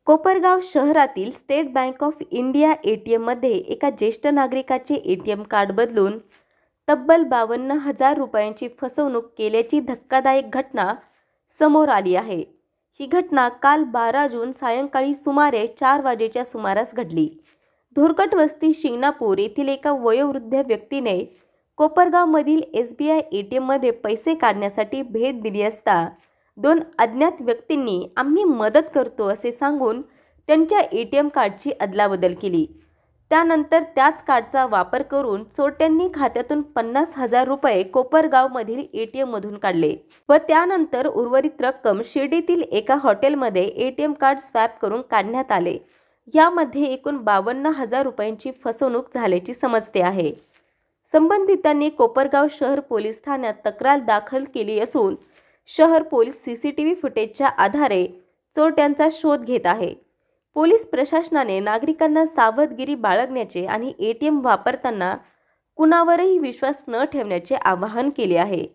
कोपरगाव शहरातील state bank of India एटीएममध्ये एका ज्येष्ठ नागरिकाचे एटीएम कार्ड बदलून तब्बल 52,000 रुपयांची फसवणूक केल्याची धक्कादायक घटना समोर आली आहे। ही घटना काल 12 जून सायंकाळी सुमारे 4 वाजेच्या सुमारास घडली। धुरकट वस्ती शिंगणापूर येथील एका वयोवृद्ध व्यक्तीने कोपरगावमधील SBI एटीएममध्ये पैसे काढण्यासाठी भेट दिली असता 2 अज्ञात व्यक्तींनी आम्ही मदत करतो असे सांगून त्यांच्या एटीएम कार्डची अदलाबदल केली। त्यानंतर त्याच कार्डचा वापर करून चोरट्यांनी खात्यातून 50,000 रुपये कोपरगावमधील एटीएममधून काढले व त्यानंतर उर्वरित रक्कम शिर्डीतील एका हॉटेलमध्ये एटीएम कार्ड स्वॅप करून काढण्यात आले। यामध्ये एकूण 52,000 रुपयांची फसवणूक झाल्याची समजते आहे। संबंधितांनी कोपरगाव शहर पोलीस ठाण्यात तक्रार दाखल केली असून शहर पोलीस CCTV फुटेजच्या आधारे चोरट्यांचा शोध घेत आहे। पोलीस प्रशासनाने नागरिकांना सावधगिरी बाळगण्याचे आणि एटीएम वापरताना कुणावरही विश्वास न ठेवण्याचे आवाहन केले आहे।